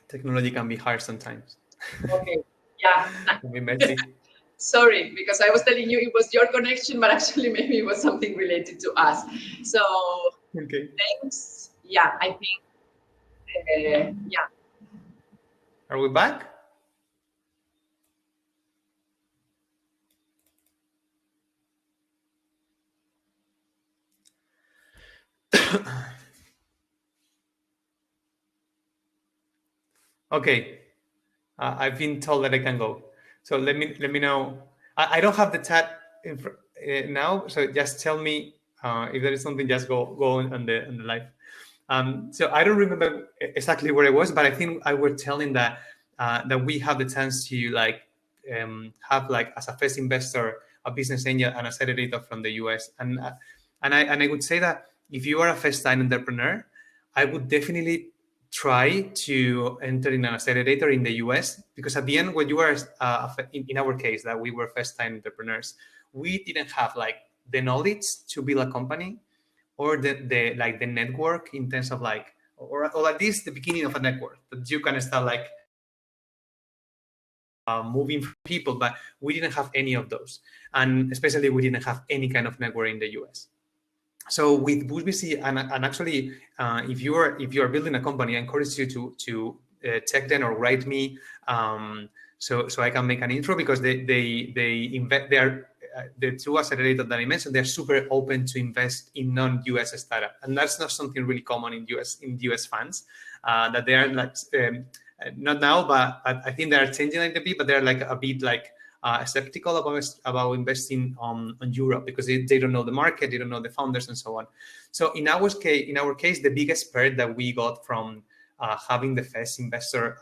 Technology can be hard sometimes. Okay, yeah. Can be messy. Sorry, because I was telling you it was your connection, but actually maybe it was something related to us. So Okay. thanks. Yeah, I think, yeah. Are we back? Okay. I've been told that I can go. So let me know. I don't have the chat now, so just tell me if there is something. Just go on the live. So I don't remember exactly where I was, but I think I was telling that that we have the chance to have like as a first investor, a business angel, and accelerator from the US, and I would say that if you are a first time entrepreneur, I would definitely try to enter in an accelerator in the US, because at the end, when you are in our case that we were first time entrepreneurs, we didn't have like the knowledge to build a company, or the like the network in terms of like, or at least the beginning of a network that you can start like moving people, but we didn't have any of those, and especially we didn't have any kind of network in the US. So with Boost VC, and actually, if you are building a company, I encourage you to check them or write me, so I can make an intro, because they invest. They are the two accelerators that I mentioned. They're super open to invest in non-US startup, and that's not something really common in US funds. That they are like not now, but I think they are changing a little bit. But they're like a bit like skeptical about investing on Europe, because they don't know the market, they don't know the founders, and so on. So in our case, the biggest perk that we got from having the first investor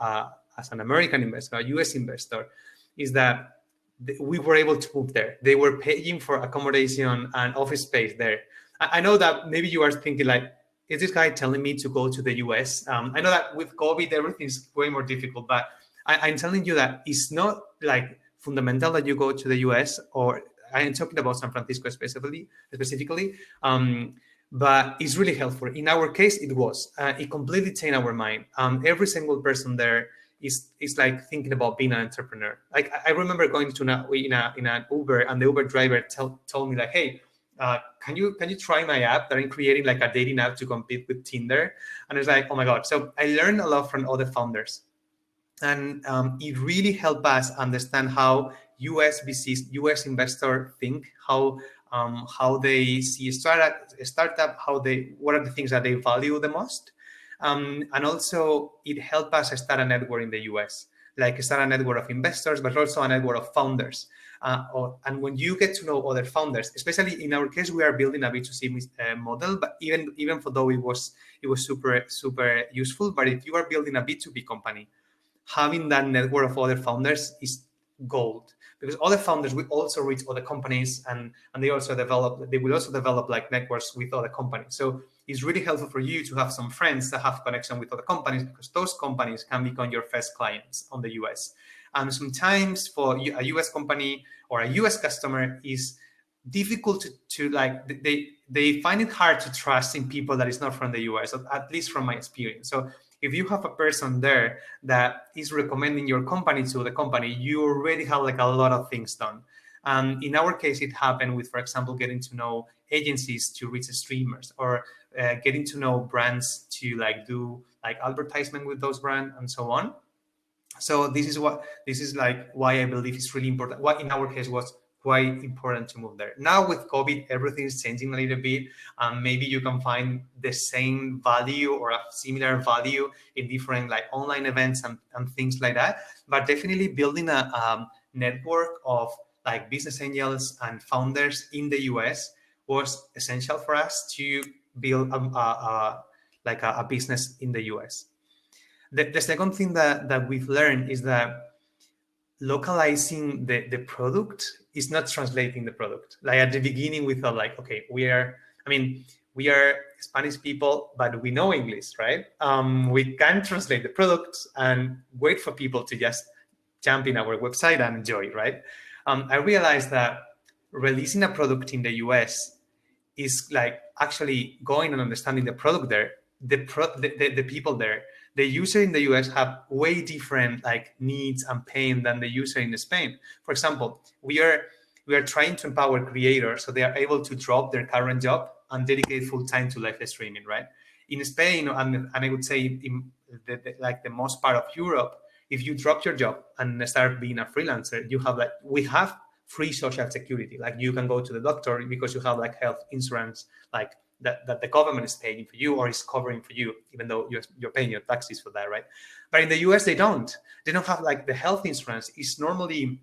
as an American investor, a US investor, is that we were able to move there. They were paying for accommodation and office space there. I know that maybe you are thinking like, is this guy telling me to go to the US? I know that with COVID, everything's way more difficult, but I'm telling you that it's not like fundamental that you go to the US, or I am talking about San Francisco specifically, but it's really helpful. In our case, it was. It completely changed our mind. Every single person there is like thinking about being an entrepreneur. Like I remember going to in an Uber, and the Uber driver told me like, hey, can you try my app that I'm creating, like a dating app to compete with Tinder? And it's like, oh my God. So I learned a lot from other founders. And it really helped us understand how US VCs, US investors think, how they see a startup, what are the things that they value the most. And also it helped us start a network in the US, like start a network of investors, but also a network of founders. And when you get to know other founders, especially in our case, we are building a B2C model, but even for though it was super useful. But if you are building a B2B company, having that network of other founders is gold, because other founders will also reach other companies, and they will also develop like networks with other companies. So it's really helpful for you to have some friends that have connection with other companies, because those companies can become your first clients on the US. And sometimes for a US company or a US customer is difficult to like, they find it hard to trust in people that is not from the US, at least from my experience. So if you have a person there that is recommending your company to the company, you already have like a lot of things done. In our case, it happened with, for example, getting to know agencies to reach streamers, or getting to know brands to like do like advertisement with those brands, and so on. So this is like why I believe it's really important. What in our case was quite important to move there. Now with COVID, everything is changing a little bit. Maybe you can find the same value or a similar value in different like online events and things like that. But definitely building a network of like business angels and founders in the US was essential for us to build a business in the US. The second thing that we've learned is that localizing the product is not translating the product. Like at the beginning, we thought like, okay, we are Spanish people, but we know English, right? We can translate the products and wait for people to just jump in our website and enjoy, right? I realized that releasing a product in the US is like actually going and understanding the product there, the people there. The user in the US have way different like needs and pain than the user in Spain. For example, we are trying to empower creators so they are able to drop their current job and dedicate full time to live streaming, right? In Spain, and I would say in like the most part of Europe, if you drop your job and start being a freelancer, you have like we have free social security. Like you can go to the doctor because you have like health insurance, like that the government is paying for you or is covering for you, even though you're paying your taxes for that, right? But in the US, they don't. They don't have like the health insurance. Is normally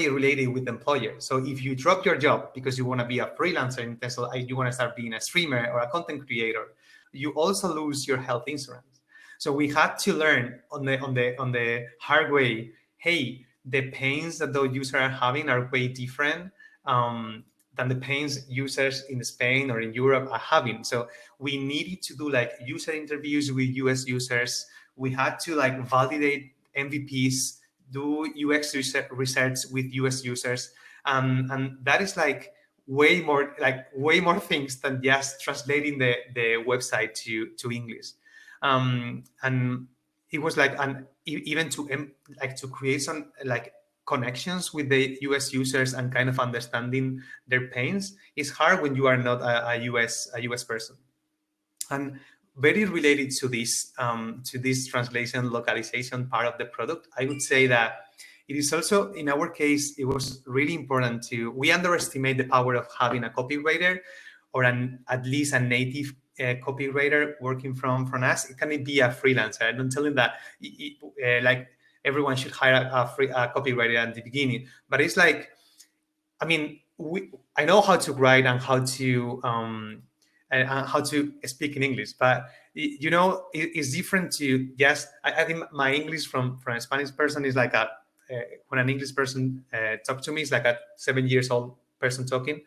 related with the employer. So if you drop your job because you want to be a freelancer in terms of you want to start being a streamer or a content creator, you also lose your health insurance. So we had to learn on the hard way. Hey, the pains that those users are having are way different than the pains users in Spain or in Europe are having. So we needed to do like user interviews with US users. We had to like validate MVPs, do UX research with US users, and that is like way more things than just translating the website to English. And it was like even to create some like connections with the US users and kind of understanding their pains is hard when you are not a US person. And very related to this translation localization part of the product, I would say that it is also, in our case, it was really important we underestimate the power of having a copywriter or at least a native copywriter working from us. It can be a freelancer. I don't tell him that like everyone should hire a copywriter at the beginning, but it's like, I mean, I know how to write and how to speak in English, but it's different to just. I think my English from a Spanish person is like when an English person talks to me, it's like a 7 years old person talking.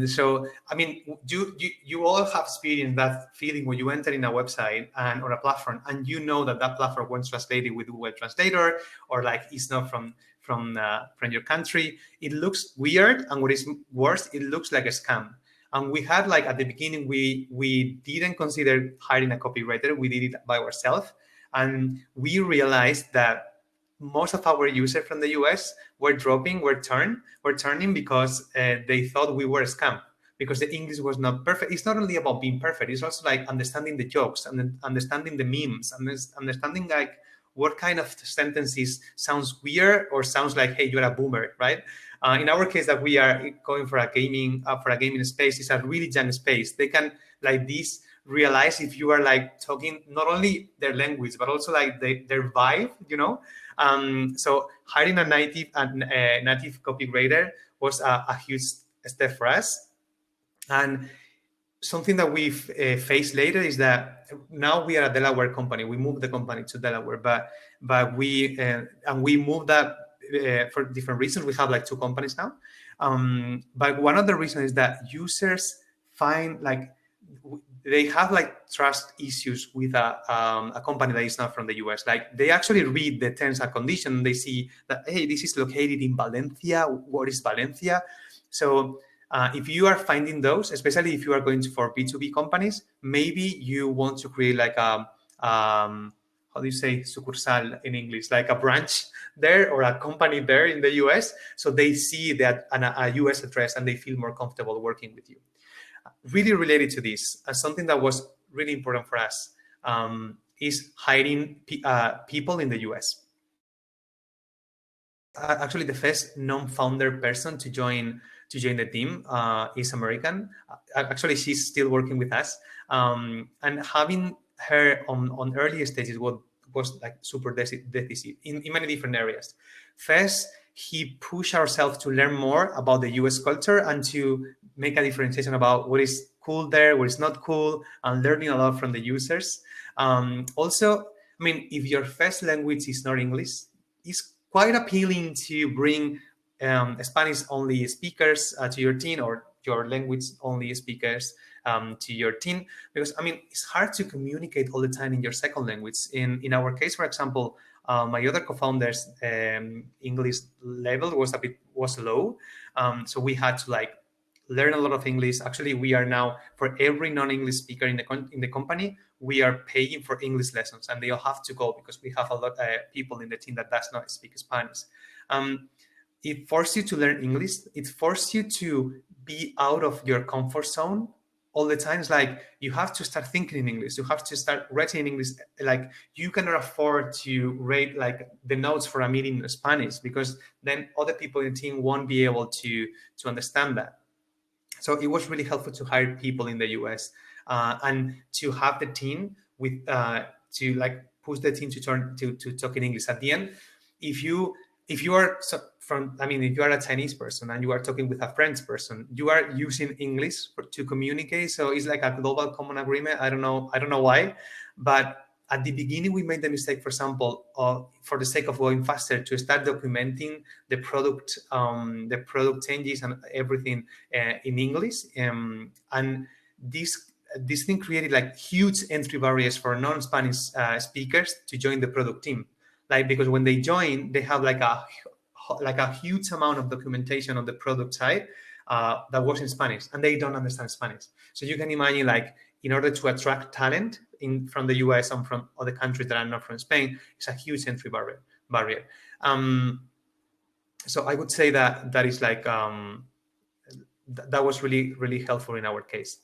So I mean, you all have experienced that feeling when you enter in a website or a platform, and you know that platform was translated with Google Translator, or like it's not from your country. It looks weird, and what is worse, it looks like a scam. And we had like at the beginning, we didn't consider hiring a copywriter. We did it by ourselves, and we realized that most of our users from the US were turning because they thought we were a scam because the English was not perfect. It's not only about being perfect; it's also like understanding the jokes and understanding the memes and understanding like what kind of sentences sounds weird or sounds like, hey, you're a boomer, right? In our case, that we are going for a gaming space, it's a really young space. They can like this realize if you are like talking not only their language but also like their vibe, So hiring a native copywriter was a huge step for us. And something that we've faced later is that now we are a Delaware company. We moved the company to Delaware, but we moved that for different reasons. We have like two companies now, but one of the reasons is that users find like they have like trust issues with a company that is not from the US. Like they actually read the terms and conditions. They see that, hey, this is located in Valencia. What is Valencia? So if you are finding those, especially if you are going for B2B companies, maybe you want to create like how do you say sucursal in English, like a branch there or a company there in the US. So they see that a US address and they feel more comfortable working with you. Really related to this, something that was really important for us is hiring people in the US. Actually, the first non-founder person to join the team is American. Actually, she's still working with us, and having her on early stages was like super decisive in many different areas. First, he pushed ourselves to learn more about the US culture and to make a differentiation about what is cool there, what is not cool, and learning a lot from the users. Also, I mean, if your first language is not English, it's quite appealing to bring Spanish-only speakers to your team or your language-only speakers to your team, because I mean it's hard to communicate all the time in your second language. In our case, for example, My other co-founders English level was low, so we had to like learn a lot of English. Actually, we are now, for every non-English speaker in the company, we are paying for English lessons, and they all have to go because we have a lot of people in the team that does not speak Spanish. It forces you to learn English. It forces you to be out of your comfort zone all the time. It's like you have to start thinking in English. You have to start writing in English. Like you cannot afford to rate like the notes for a meeting in Spanish, because then other people in the team won't be able to understand that. So it was really helpful to hire people in the US, and to have the team with to like push the team to turn to talk in English. At the end, if you are if you are a Chinese person and you are talking with a French person, you are using English to communicate. So it's like a global common agreement. I don't know why, but at the beginning we made the mistake, for example, for the sake of going faster, to start documenting the product changes and everything in English, and this thing created like huge entry barriers for non-Spanish speakers to join the product team. Like, because when they join, they have like a huge amount of documentation on the product side that was in Spanish, and they don't understand Spanish. So you can imagine, like, in order to attract talent from the US and from other countries that are not from Spain, it's a huge entry barrier. So I would say that is like that was really, really helpful in our case.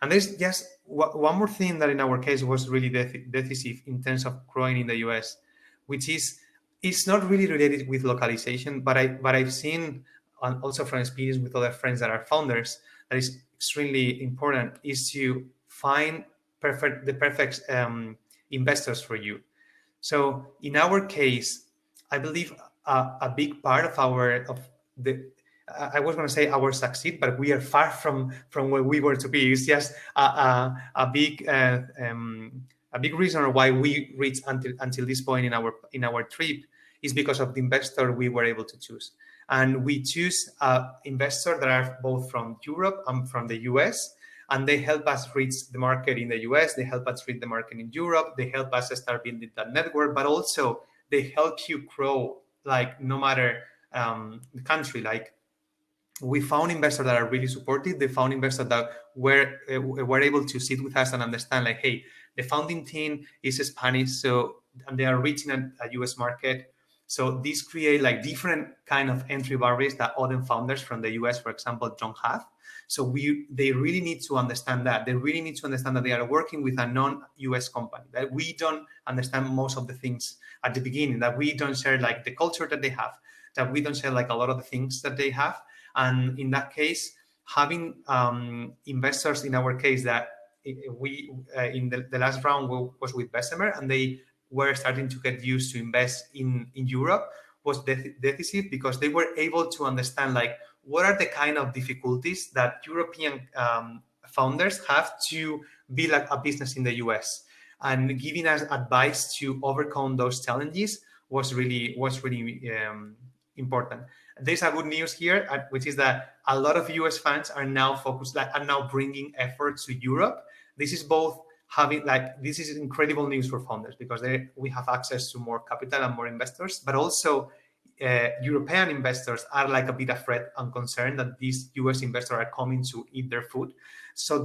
And there's just one more thing that in our case was really decisive in terms of growing in the US, which is, it's not really related with localization, but I've seen, and also from experience with other friends that are founders, that is extremely important, is to find the perfect investors for you. So in our case, I believe a big part of the I was going to say our succeed, but we are far from where we were to be. It's just a big reason why we reached until this point in our trip is because of the investor we were able to choose. And we choose investors that are both from Europe and from the US, and they help us reach the market in the US. They help us reach the market in Europe. They help us start building that network, but also they help you grow, like, no matter the country. Like, we found investors that are really supportive. They found investors that were able to sit with us and understand, like, hey, the founding team is Spanish, so, and they are reaching a US market. So this create like different kind of entry barriers that other founders from the US, for example, don't have. So they really need to understand that. They really need to understand that they are working with a non-US company, that we don't understand most of the things at the beginning, that we don't share like the culture that they have, that we don't share like a lot of the things that they have. And in that case, having investors, in our case, that we in the last round was with Bessemer, and they were starting to get used to invest in Europe, was decisive, because they were able to understand, like, what are the kind of difficulties that European founders have to build like a business in the US, and giving us advice to overcome those challenges was really important. There's a good news here, which is that a lot of US fans are now focused, like, are now bringing efforts to Europe. This is both having, like, this is incredible news for founders, because we have access to more capital and more investors, but also European investors are like a bit afraid and concerned that these US investors are coming to eat their food. So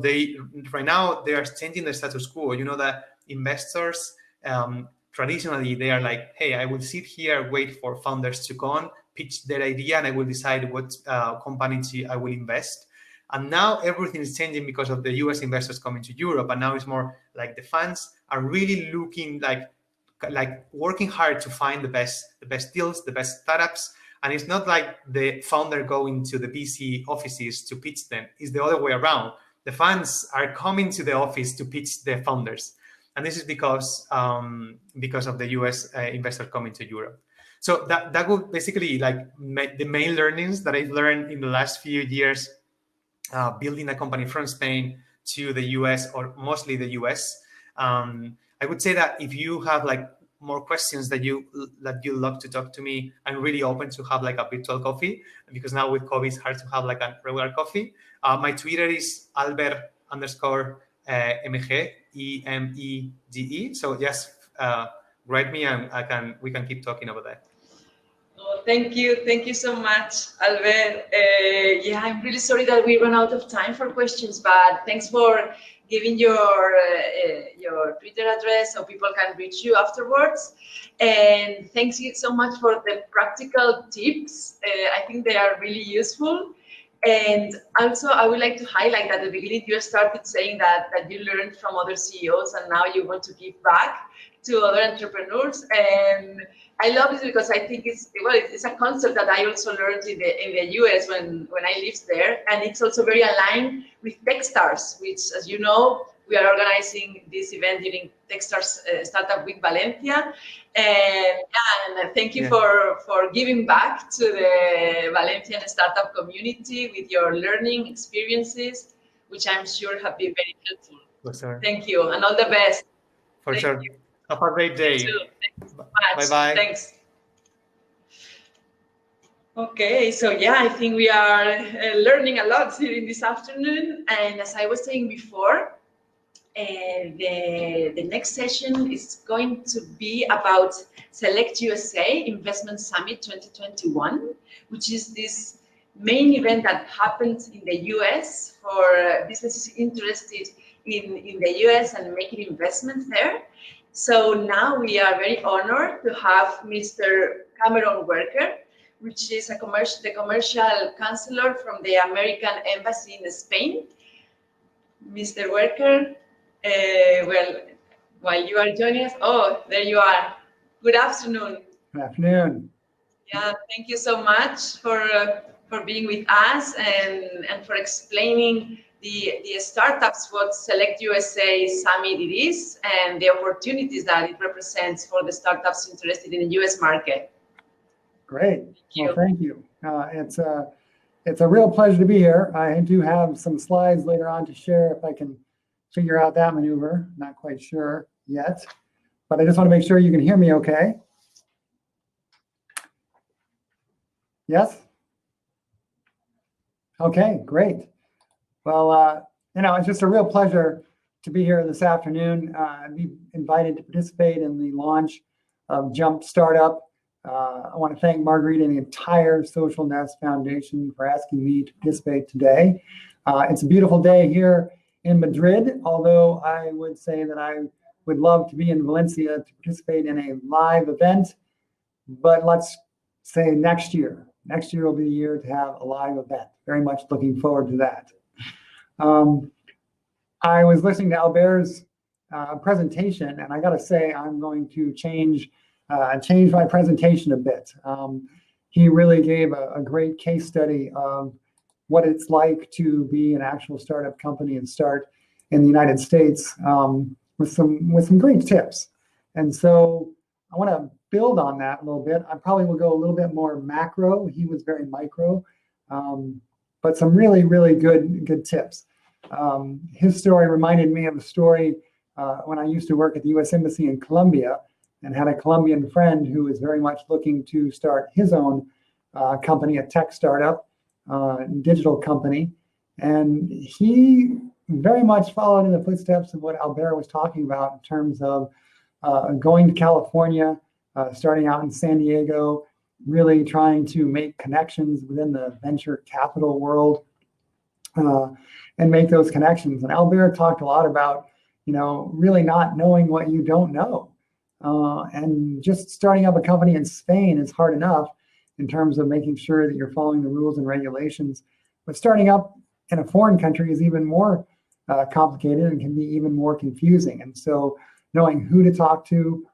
right now they are changing the status quo. You know that investors traditionally they are like, hey, I will sit here, wait for founders to come, pitch their idea, and I will decide what company I will invest. And now everything is changing because of the US investors coming to Europe. And now it's more like the funds are really looking like working hard to find the best deals, the best startups. And it's not like the founder going to the VC offices to pitch them. It's the other way around. The funds are coming to the office to pitch the founders. And this is because of the US investor coming to Europe. So that would basically like the main learnings that I've learned in the last few years, building a company from Spain to the US, or mostly the US. I would say that if you have like more questions that you love to talk to me, I'm really open to have like a virtual coffee, because now with COVID it's hard to have like a regular coffee. My Twitter is Albert_MG, EMEGE. So just write me and we can keep talking about that. Oh, thank you so much, Albert. Yeah, I'm really sorry that we run out of time for questions, but thanks for giving your Twitter address so people can reach you afterwards. And thanks you so much for the practical tips. I think they are really useful. And also, I would like to highlight at the beginning you started saying that you learned from other CEOs and now you want to give back to other entrepreneurs. And I love this because I think it's a concept that I also learned in the US when I lived there, and it's also very aligned with Techstars, which, as you know, we are organizing this event during Techstars Startup Week Valencia. And thank you for giving back to the Valencian startup community with your learning experiences, which I'm sure have been very helpful. For sure. Thank you, and all the best. For sure. Have a great day. Thanks so much. Bye-bye. Thanks. Okay, so yeah, I think we are learning a lot during this afternoon. And as I was saying before, the next session is going to be about Select USA Investment Summit 2021, which is this main event that happens in the US for businesses interested in the US and making investments there. So now we are very honored to have Mr. Cameron Worker, which is the commercial counselor from the American Embassy in Spain. Mr. Worker, well, while you are joining us, oh, there you are. Good afternoon. Good afternoon. Yeah, thank you so much for being with us and for explaining the startups, what Select USA Summit it is, and the opportunities that it represents for the startups interested in the US market. Great. Well, thank you. It's a real pleasure to be here. I do have some slides later on to share if I can figure out that maneuver. Not quite sure yet, but I just want to make sure you can hear me okay. Yes? Okay, great. Well, it's just a real pleasure to be here this afternoon. Be invited to participate in the launch of Jump Startup. I want to thank Margarita and the entire Social Nest Foundation for asking me to participate today. It's a beautiful day here in Madrid, although I would say that I would love to be in Valencia to participate in a live event, but let's say next year. Next year will be the year to have a live event. Very much looking forward to that. I was listening to Albert's presentation, and I got to say I'm going to change my presentation a bit. He really gave a great case study of what it's like to be an actual startup company and start in the United States with some great tips. And so I want to build on that a little bit. I probably will go a little bit more macro. He was very micro, but some really, really good tips. His story reminded me of a story when I used to work at the U.S. Embassy in Colombia and had a Colombian friend who was very much looking to start his own company, a tech startup, digital company. And he very much followed in the footsteps of what Albert was talking about in terms of going to California, starting out in San Diego, really trying to make connections within the venture capital world and make those connections. And Albert talked a lot about, really not knowing what you don't know. And just starting up a company in Spain is hard enough in terms of making sure that you're following the rules and regulations. But starting up in a foreign country is even more complicated and can be even more confusing. And so knowing who to talk to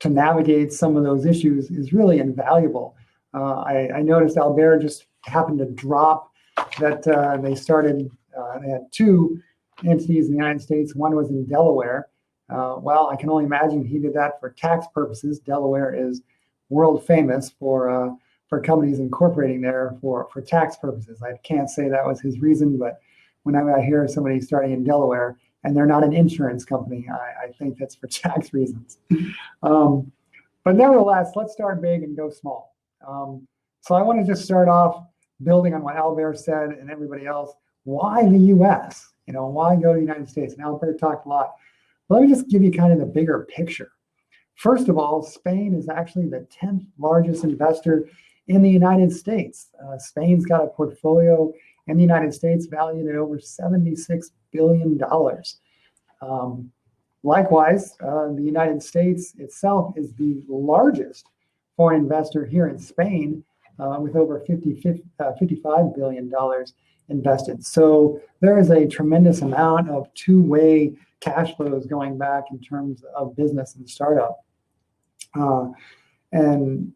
navigate some of those issues is really invaluable. I noticed Albert just happened to drop that they had two entities in the United States. One was in Delaware. Well, I can only imagine he did that for tax purposes. Delaware is world famous for companies incorporating there for tax purposes. I can't say that was his reason, but whenever I hear somebody starting in Delaware and they're not an insurance company, I think that's for tax reasons. But nevertheless, let's start big and go small. So I want to just start off building on what Albert said and everybody else. Why the U.S.? Why go to the United States? And Albert talked a lot. Let me just give you kind of the bigger picture. First of all, Spain is actually the 10th largest investor in the United States. Spain's got a portfolio in the United States valued at over $76 billion. Likewise, the United States itself is the largest foreign investor here in Spain, with over $55 billion invested. So there is a tremendous amount of two-way cash flows going back in terms of business and startup. And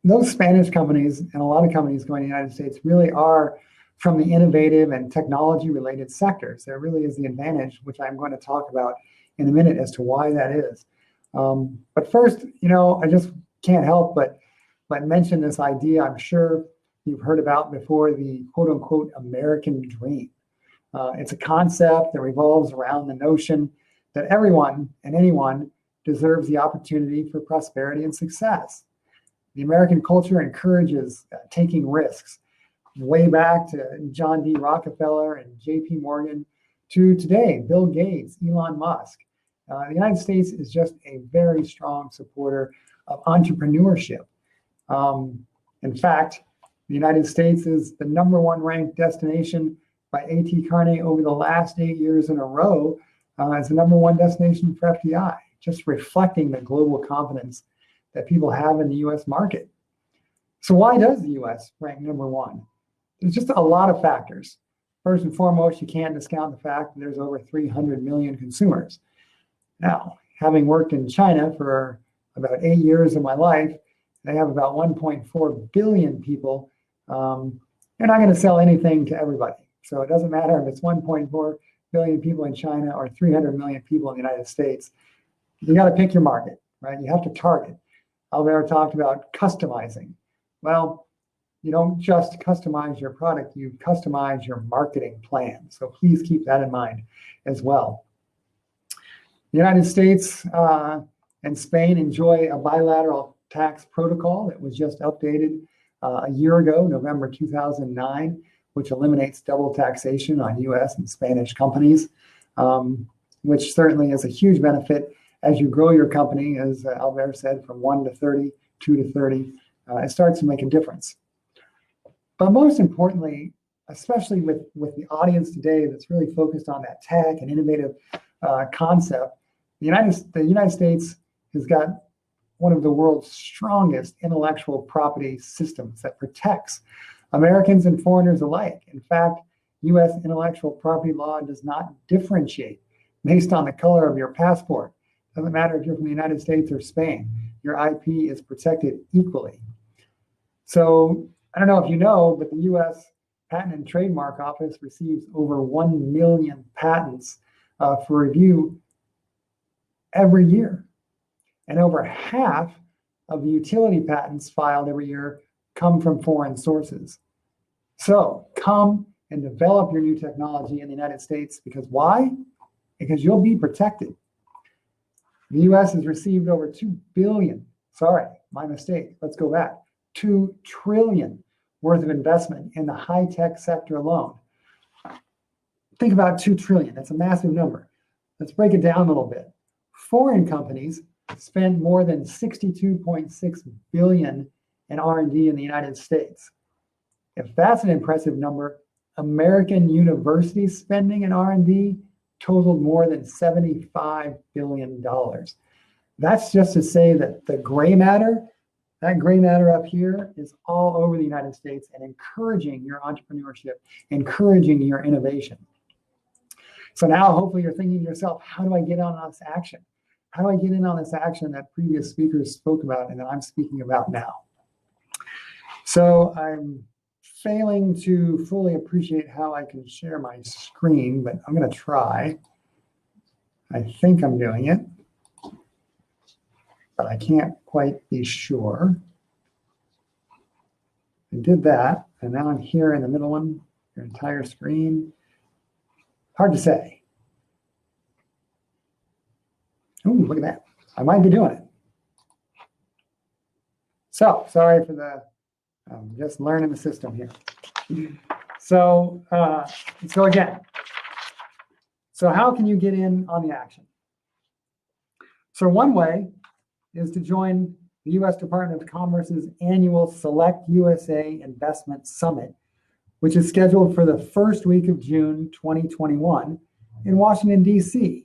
those Spanish companies and a lot of companies going to the United States really are from the innovative and technology-related sectors. There really is the advantage, which I'm going to talk about in a minute as to why that is. But first, I just can't help but mention this idea I'm sure you've heard about before, the quote-unquote American dream. It's a concept that revolves around the notion that everyone and anyone deserves the opportunity for prosperity and success. The American culture encourages taking risks, way back to John D. Rockefeller and J.P. Morgan to today, Bill Gates, Elon Musk. The United States is just a very strong supporter of entrepreneurship. In fact, the United States is the #1 ranked destination by A.T. Kearney over the last 8 years in a row as the #1 destination for FDI, just reflecting the global confidence that people have in the U.S. market. So why does the U.S. rank #1? There's just a lot of factors. First and foremost, you can't discount the fact that there's over 300 million consumers. Now, having worked in China for about 8 years of my life, they have about 1.4 billion people. They're not going to sell anything to everybody. So it doesn't matter if it's 1.4 billion people in China or 300 million people in the United States. You got to pick your market, right? You have to target. Alvaro talked about customizing. Well, you don't just customize your product, you customize your marketing plan. So please keep that in mind as well. The United States and Spain enjoy a bilateral tax protocol that was just updated a year ago, November 2009, which eliminates double taxation on U.S. and Spanish companies, which certainly is a huge benefit as you grow your company, as Alvaro said, from 1 to 30, 2 to 30. It starts to make a difference. But most importantly, especially with the audience today that's really focused on that tech and innovative concept, the United States has got one of the world's strongest intellectual property systems that protects Americans and foreigners alike. In fact, U.S. intellectual property law does not differentiate based on the color of your passport. Doesn't matter if you're from the United States or Spain. Your IP is protected equally. So I don't know if you know, but the U.S. Patent and Trademark Office receives over 1 million patents for review every year. And over half of the utility patents filed every year come from foreign sources. So come and develop your new technology in the United States, because why? Because you'll be protected. The U.S. has received over 2 billion, sorry, my mistake, let's go back, 2 trillion worth of investment in the high-tech sector alone. Think about 2 trillion, that's a massive number. Let's break it down a little bit. Foreign companies spend more than 62.6 billion in R&D in the United States. If that's an impressive number, American university spending in R&D totaled more than $75 billion. That's just to say that the gray matter, that gray matter up here is all over the United States and encouraging your entrepreneurship, encouraging your innovation. So now hopefully you're thinking to yourself, how do I get on this action? How do I get in on this action that previous speakers spoke about and that I'm speaking about now? So I'm failing to fully appreciate how I can share my screen, but I'm going to try. I think I'm doing it, but I can't quite be sure. I did that, and now I'm here in the middle one, your entire screen. Hard to say. Ooh, look at that. I might be doing it. So sorry for the, just learning the system here. So again, so how can you get in on the action? So one way is to join the U.S. Department of Commerce's annual Select USA Investment Summit, which is scheduled for the first week of June 2021 in Washington, D.C.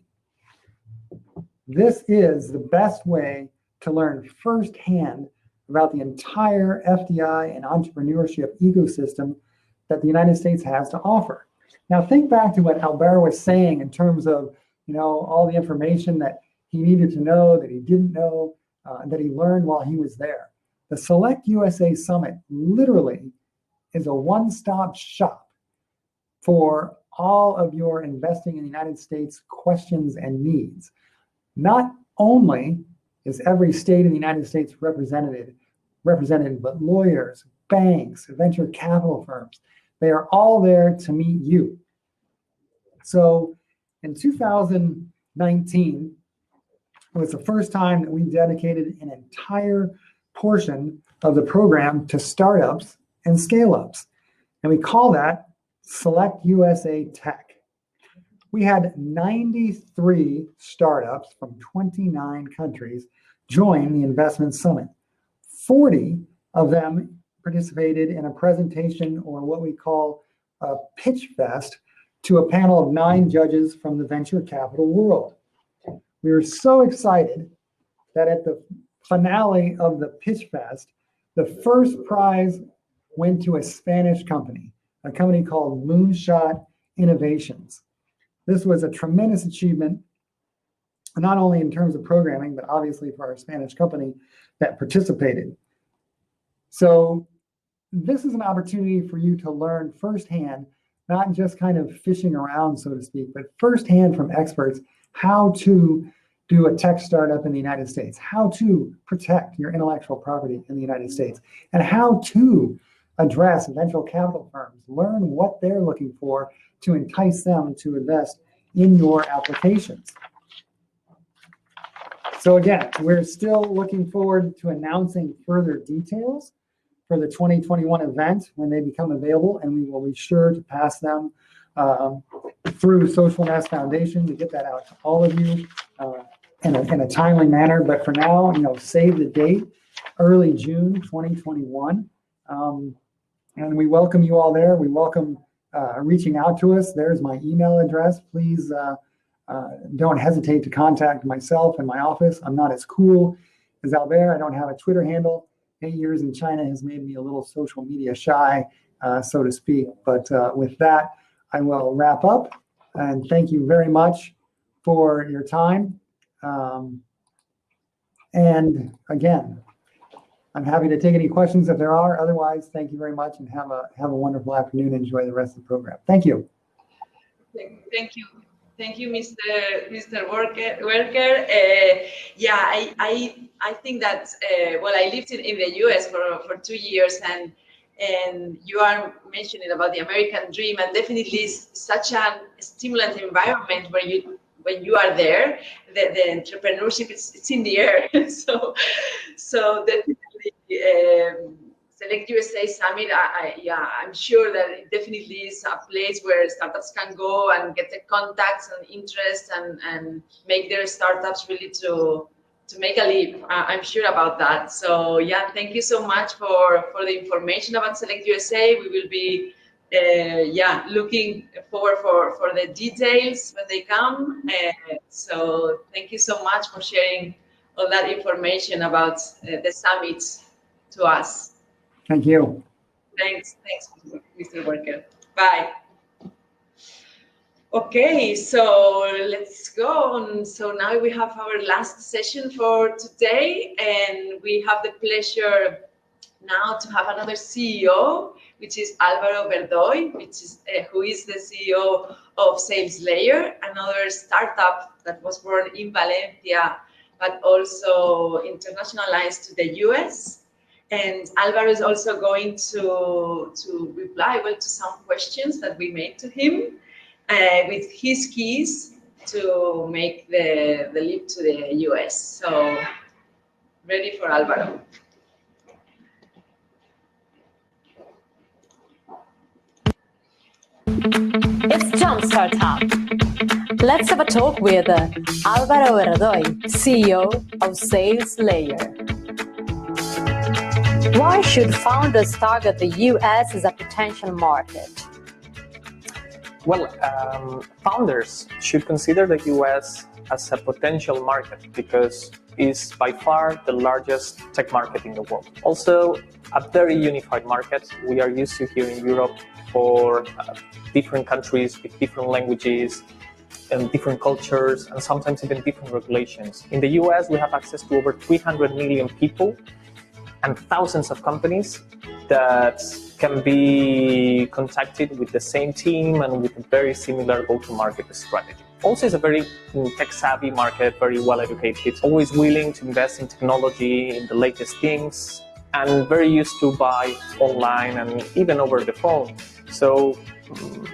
This is the best way to learn firsthand about the entire FDI and entrepreneurship ecosystem that the United States has to offer. Now think back to what Albert was saying in terms of, all the information that he needed to know, that he didn't know, that he learned while he was there. The Select USA Summit literally is a one-stop shop for all of your investing in the United States questions and needs. Not only is every state in the United States represented, but lawyers, banks, venture capital firms, they are all there to meet you. So in 2019, it was the first time that we dedicated an entire portion of the program to startups and scale-ups. And we call that Select USA Tech. We had 93 startups from 29 countries join the Investment Summit. 40 of them participated in a presentation, or what we call a pitch fest, to a panel of 9 judges from the venture capital world. We were so excited that at the finale of the pitch fest, the first prize went to a Spanish company, a company called Moonshot Innovations. This was a tremendous achievement, not only in terms of programming, but obviously for our Spanish company that participated. So this is an opportunity for you to learn firsthand, not just kind of fishing around, so to speak, but firsthand from experts, how to do a tech startup in the United States, how to protect your intellectual property in the United States, and how to address venture capital firms. Learn what they're looking for to entice them to invest in your applications. So again, we're still looking forward to announcing further details for the 2021 event when they become available, and we will be sure to pass them through Social Nest Foundation to get that out to all of you in a timely manner. But for now, save the date, early June 2021. And we welcome you all there. We welcome reaching out to us. There's my email address. Please don't hesitate to contact myself and my office. I'm not as cool as Albert. I don't have a Twitter handle. 8 years in China has made me a little social media shy, so to speak. But with that, I will wrap up. And thank you very much for your time. And again, I'm happy to take any questions if there are. Otherwise, thank you very much, and have a wonderful afternoon. Enjoy the rest of the program. Thank you. Thank you. Thank you, Mr. Worker. Yeah, I think that I lived in the U.S. for 2 years, and you are mentioning about the American dream, and definitely it's such a stimulant environment where when you are there, the entrepreneurship it's in the air. so definitely. Select USA Summit, I'm sure that it definitely is a place where startups can go and get the contacts and interest and make their startups really to make a leap. I'm sure about that. So yeah, thank you so much for the information about Select USA. We will be looking forward for the details when they come. So thank you so much for sharing all that information about the summit to us. Thank you. Thanks, Mr. Worker. Bye. Okay, so let's go on. So now we have our last session for today, and we have the pleasure now to have another CEO, which is Álvaro Verdoy, who is the CEO of SalesLayer, another startup that was born in Valencia, but also internationalized to the US. And Álvaro is also going to reply to some questions that we made to him with his keys to make the leap to the US. So ready for Álvaro. It's Jumpstart Talk. Let's have a talk with Álvaro Verdoy, CEO of Sales Layer. Why should founders target the US as a potential market? Well, founders should consider the US as a potential market because it's by far the largest tech market in the world. Also, a very unified market. We are used to here in Europe for different countries with different languages and different cultures and sometimes even different regulations. In the US, we have access to over 300 million people and thousands of companies that can be contacted with the same team and with a very similar go-to-market strategy. Also, it's a very tech-savvy market, very well-educated, always willing to invest in technology, in the latest things, and very used to buy online and even over the phone. So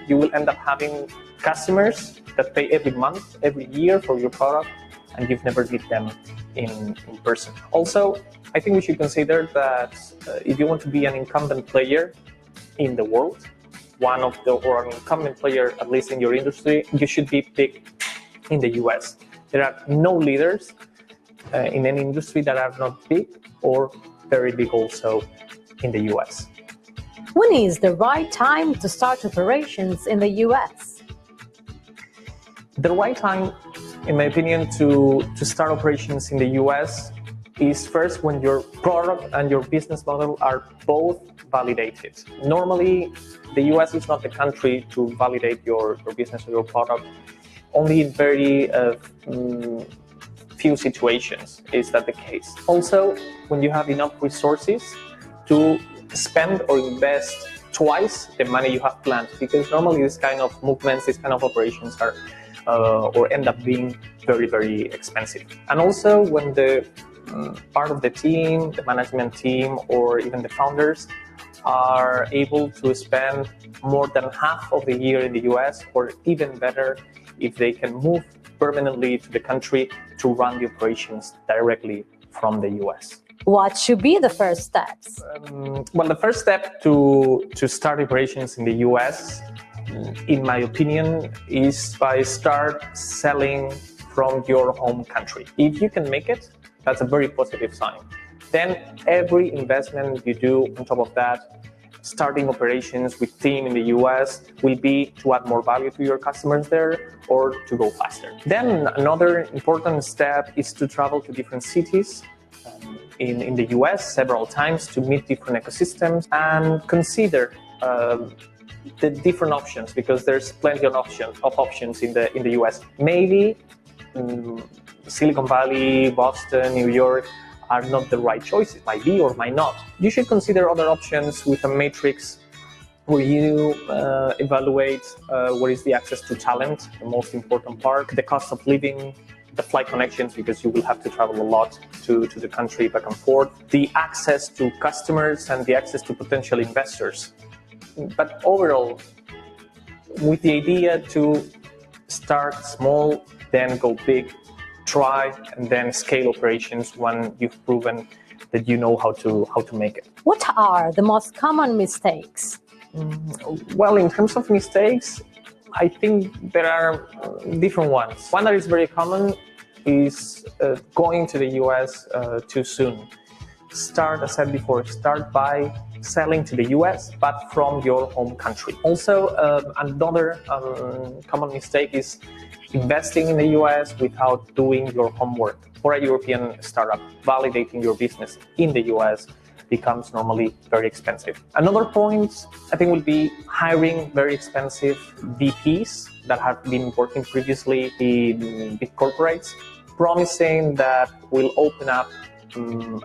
you will end up having customers that pay every month, every year for your product, and you've never met them in person. Also, I think we should consider that if you want to be an incumbent player in the world, or an incumbent player, at least in your industry, you should be big in the US. There are no leaders in any industry that are not big or very big also in the US. When is the right time to start operations in the US? The right time, in my opinion, to start operations in the US is first when your product and your business model are both validated. Normally, the US is not the country to validate your business or your product. Only in very few situations is that the case. Also, when you have enough resources to spend or invest twice the money you have planned, because normally this kind of movements, these kind of operations are or end up being very, very expensive. And also when the part of the team, the management team, or even the founders are able to spend more than half of the year in the US, or even better, if they can move permanently to the country to run the operations directly from the US. What should be the first steps? Well, the first step to start operations in the US, in my opinion, is by start selling from your home country. If you can make it, that's a very positive sign. Then every investment you do on top of that, starting operations with team in the US, will be to add more value to your customers there or to go faster. Then another important step is to travel to different cities in the US several times to meet different ecosystems and consider the different options, because there's plenty of options in the US. Maybe Silicon Valley, Boston, New York are not the right choices, might be or might not. You should consider other options with a matrix where you evaluate what is the access to talent, the most important part, the cost of living, the flight connections, because you will have to travel a lot to the country back and forth, the access to customers and the access to potential investors. But overall, with the idea to start small, then go big, try, and then scale operations when you've proven that you know how to make it. What are the most common mistakes? Well, in terms of mistakes, I think there are different ones. One that is very common is going to the US too soon. Start, as I said before, start by selling to the US, but from your home country. Also, another common mistake is investing in the US without doing your homework. For a European startup, validating your business in the US becomes normally very expensive. Another point, I think, will be hiring very expensive VPs that have been working previously in big corporates, promising that will open up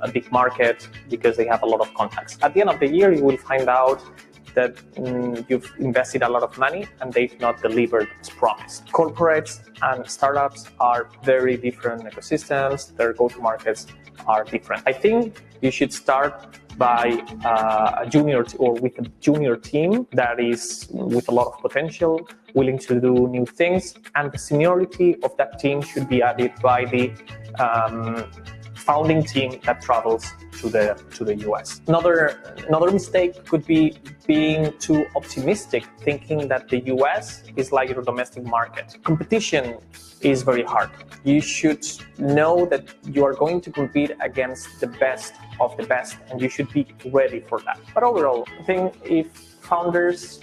a big market because they have a lot of contacts. At the end of the year, you will find out that you've invested a lot of money and they've not delivered as promised. Corporates and startups are very different ecosystems. Their go-to-markets are different. I think you should start by a junior with a junior team that is with a lot of potential, willing to do new things, and the seniority of that team should be added by the founding team that travels to the US. Another mistake could be being too optimistic, thinking that the US is like your domestic market. Competition is very hard. You should know that you are going to compete against the best of the best, and you should be ready for that. But overall, I think if founders,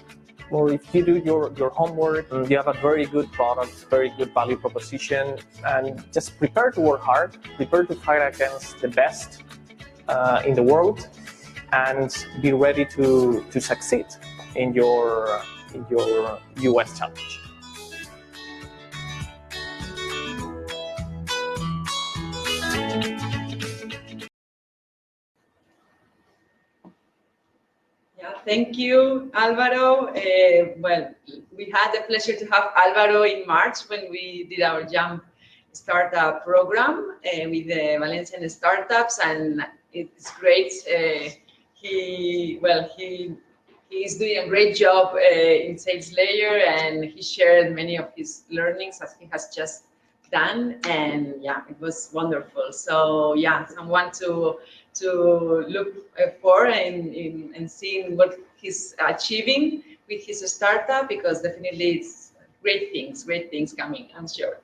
or if you do your homework, you have a very good product, very good value proposition, and just prepare to work hard, prepare to fight against the best in the world, and be ready to succeed in your US challenge. Thank you, Alvaro. Well, we had the pleasure to have Alvaro in March when we did our Jump Startup program with the Valencian startups, and it's great. He is doing a great job in Sales Layer, and he shared many of his learnings as he has just done, and yeah, it was wonderful. So yeah, someone to look for and seeing what he's achieving with his startup, because definitely it's great things coming, I'm sure.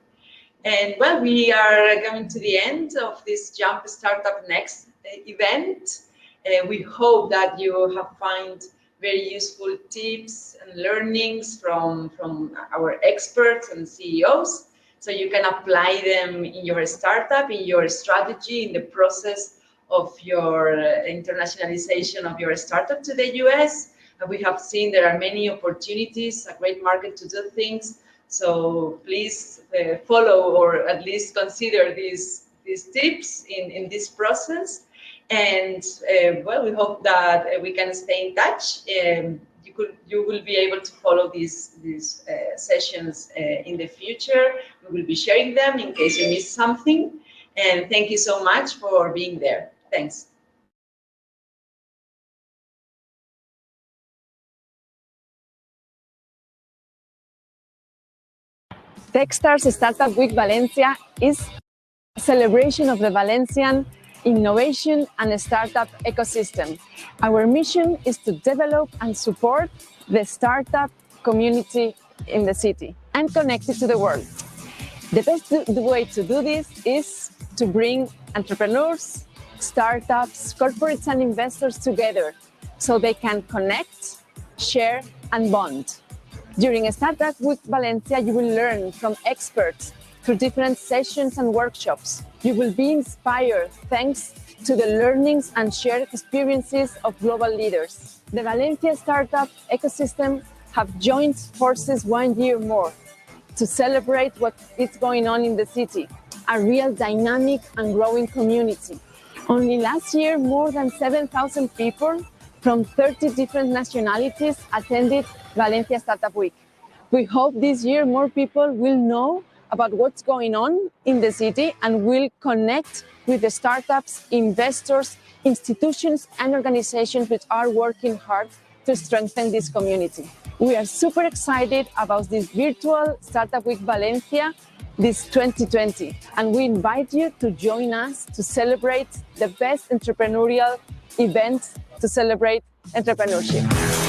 And well, we are coming to the end of this Jump Startup Next event. We hope that you have found very useful tips and learnings from our experts and CEOs, so you can apply them in your startup, in your strategy, in the process of your internationalization of your startup to the US. We have seen there are many opportunities, a great market to do things. So please follow, or at least consider these tips in this process. And well, we hope that we can stay in touch. You will be able to follow these sessions in the future. We will be sharing them in case you miss something. And thank you so much for being there. Thanks. Techstars Startup Week Valencia is a celebration of the Valencian innovation and startup ecosystem. Our mission is to develop and support the startup community in the city and connect it to the world. The best way to do this is to bring entrepreneurs, startups, corporates, and investors together so they can connect, share, and bond. During Startup Week Valencia, you will learn from experts through different sessions and workshops. You will be inspired thanks to the learnings and shared experiences of global leaders. The Valencia startup ecosystem have joined forces 1 year more to celebrate what is going on in the city, a real dynamic and growing community. Only last year, more than 7,000 people from 30 different nationalities attended Valencia Startup Week. We hope this year more people will know about what's going on in the city and will connect with the startups, investors, institutions, and organizations which are working hard to strengthen this community. We are super excited about this virtual Startup Week Valencia this 2020, and we invite you to join us to celebrate the best entrepreneurial event to celebrate entrepreneurship.